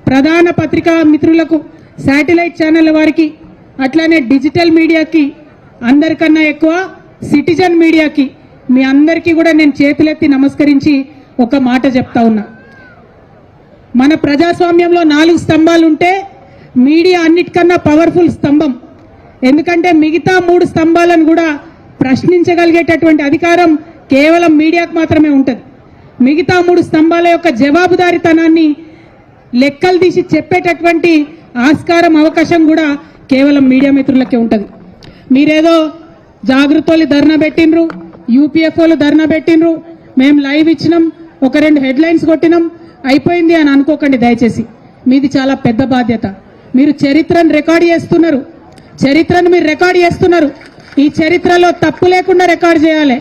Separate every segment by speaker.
Speaker 1: ప్రధాన పత్రికా మిత్రులకు, శాటిలైట్ ఛానళ్ల వారికి, అట్లానే డిజిటల్ మీడియాకి, అందరికన్నా ఎక్కువ సిటిజన్ మీడియాకి, మీ అందరికీ కూడా నేను చేతులెత్తి నమస్కరించి ఒక మాట చెప్తా ఉన్నా. మన ప్రజాస్వామ్యంలో 4 స్తంభాలు ఉంటే మీడియా అన్నిటికన్నా పవర్ఫుల్ స్తంభం. ఎందుకంటే మిగతా 3 స్తంభాలను కూడా ప్రశ్నించగలిగేటటువంటి అధికారం కేవలం మీడియాకు మాత్రమే ఉంటుంది. మిగతా 3 స్తంభాల యొక్క జవాబుదారీతనాన్ని లెక్కలు తీసి చెప్పేటటువంటి ఆస్కారం, అవకాశం కూడా కేవలం మీడియా మిత్రులకే ఉంటుంది. మీరేదో జాగృతోళ్ళు ధర్నా పెట్టినరు, యూపీఎఫ్ఓలు ధర్నా పెట్టినరు, మేము లైవ్ ఇచ్చినాం, ఒక 2 హెడ్లైన్స్ కొట్టినాం, అయిపోయింది అని అనుకోకండి దయచేసి. మీది చాలా పెద్ద బాధ్యత. మీరు చరిత్రను రికార్డు చేస్తున్నారు. చరిత్రను మీరు రికార్డు చేస్తున్నారు. ఈ చరిత్రలో తప్పు లేకుండా రికార్డు చేయాలి.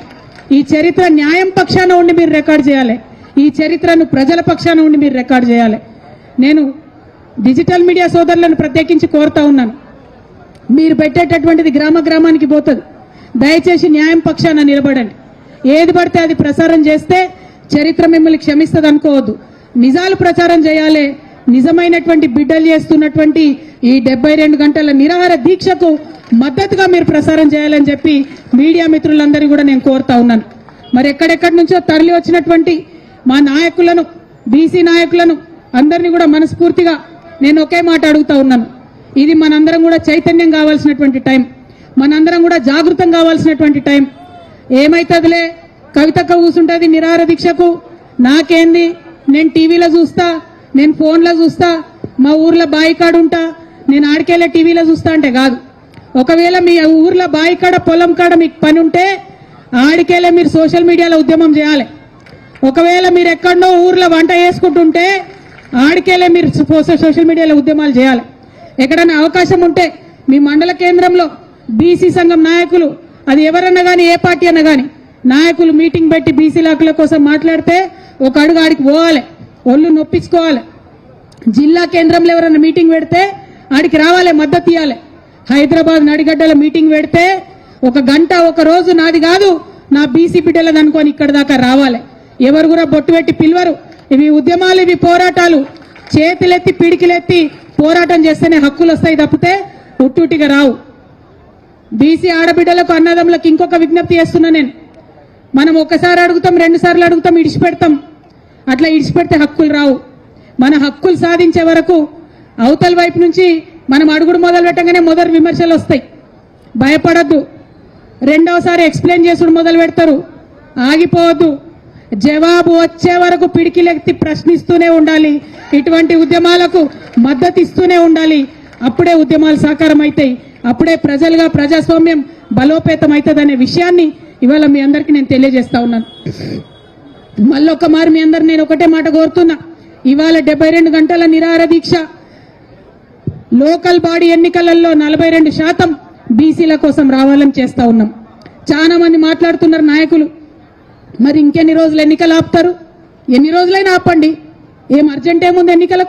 Speaker 1: ఈ చరిత్ర న్యాయం పక్షాన ఉండి మీరు రికార్డు చేయాలి. ఈ చరిత్రను ప్రజల పక్షాన ఉండి మీరు రికార్డు చేయాలి. నేను డిజిటల్ మీడియా సోదరులను ప్రత్యేకించి కోరుతా ఉన్నాను, మీరు పెట్టేటటువంటిది గ్రామ గ్రామానికి పోతుంది. దయచేసి న్యాయం పక్షాన నిలబడండి. ఏది పడితే అది ప్రసారం చేస్తే చరిత్ర మిమ్మల్ని క్షమిస్తుంది అనుకోవద్దు. నిజాలు ప్రచారం చేయాలి. నిజమైనటువంటి బిడ్డలు చేస్తున్నటువంటి ఈ 72 గంటల నిరాహార దీక్షకు మద్దతుగా మీరు ప్రసారం చేయాలని చెప్పి మీడియా మిత్రులందరినీ కూడా నేను కోరుతా ఉన్నాను. మరి ఎక్కడెక్కడి నుంచో తరలి వచ్చినటువంటి మా నాయకులను, బీసీ నాయకులను అందరినీ కూడా మనస్ఫూర్తిగా నేను ఒకే మాట అడుగుతా ఉన్నాను. ఇది మనందరం కూడా చైతన్యం కావాల్సినటువంటి టైం, మనందరం కూడా జాగృతం కావాల్సినటువంటి టైం. ఏమైతుందిలే, కవితక్క కూసుంటుంది నిరాహార దీక్షకు, నాకేంది, నేను టీవీలో చూస్తా, నేను ఫోన్లో చూస్తా, మా ఊర్లో బాయికాడు ఉంటా, నేను ఆడికెళ్ళే టీవీలో చూస్తా అంటే కాదు. ఒకవేళ మీ ఊర్లో బాయికాడ, పొలం కాడ మీకు పని ఉంటే ఆడికెళ్ళే మీరు సోషల్ మీడియాలో ఉద్యమం చేయాలి. ఒకవేళ మీరు ఎక్కడో ఊర్లో వంట చేసుకుంటుంటే ఆడికెళ్ళే మీరు సోషల్ మీడియాలో ఉద్యమాలు చేయాలి. ఎక్కడైనా అవకాశం ఉంటే మీ మండల కేంద్రంలో బీసీ సంఘం నాయకులు, అది ఎవరన్నా కానీ, ఏ పార్టీ అన్నా కానీ, నాయకులు మీటింగ్ పెట్టి బీసీల హక్కుల కోసం మాట్లాడితే ఒక అడుగు ఆడికి పోవాలి, ఒళ్ళు నొప్పించుకోవాలి. జిల్లా కేంద్రంలో ఎవరన్నా మీటింగ్ పెడితే ఆడికి రావాలి, మద్దతు ఇవ్వాలి. హైదరాబాద్ నడిగడ్డల మీటింగ్ పెడితే 1 గంట, 1 రోజు నాది కాదు, నా బీసీ బిడ్డలది అనుకొని ఇక్కడ దాకా రావాలి. ఎవరు కూడా బొట్టు పెట్టి పిలవరు. ఇవి ఉద్యమాలు, ఇవి పోరాటాలు. చేతులెత్తి పిడికిలెత్తి పోరాటం చేస్తేనే హక్కులు వస్తాయి తప్పితే ఉట్టుటిగా రావు. బీసీ ఆడబిడ్డలకు, అన్నదమ్ములకు ఇంకొక విజ్ఞప్తి చేస్తున్నా నేను. మనం ఒకసారి అడుగుతాం, 2 సార్లు అడుగుతాం, ఇడిచిపెడతాం. అట్లా ఇడిచిపెడితే హక్కులు రావు. మన హక్కులు సాధించే వరకు అవతల వైపు నుంచి మనం అడుగుడు మొదలు పెట్టగానే మొదటి విమర్శలు వస్తాయి. భయపడద్దు. 2వసారి ఎక్స్ప్లెయిన్ చేసుడు మొదలు పెడతారు. ఆగిపోవద్దు. జవాబు వచ్చే వరకు పిడికిలెత్తి ప్రశ్నిస్తూనే ఉండాలి. ఇటువంటి ఉద్యమాలకు మద్దతు ఇస్తూనే ఉండాలి. అప్పుడే ఉద్యమాలు సాకారం అవుతాయి. అప్పుడే ప్రజలుగా ప్రజాస్వామ్యం బలోపేతం అవుతుందనే విషయాన్ని ఇవాళ మీ అందరికీ నేను తెలియజేస్తా ఉన్నాను. మళ్ళొక్క మారు మీ అందరు నేను ఒకటే మాట కోరుతున్నా. ఇవాళ 72 గంటల నిరాహార దీక్ష, లోకల్ బాడీ ఎన్నికలలో 42% బీసీల కోసం రావాలని చేస్తా ఉన్నాం. చాలా మంది మాట్లాడుతున్నారు నాయకులు, మరి ఇంకెన్ని రోజులు ఎన్నికలు ఆపుతారు? ఎన్ని రోజులైనా ఆపండి, ఏం అర్జెంట్ ఏముంది ఎన్నికలకు?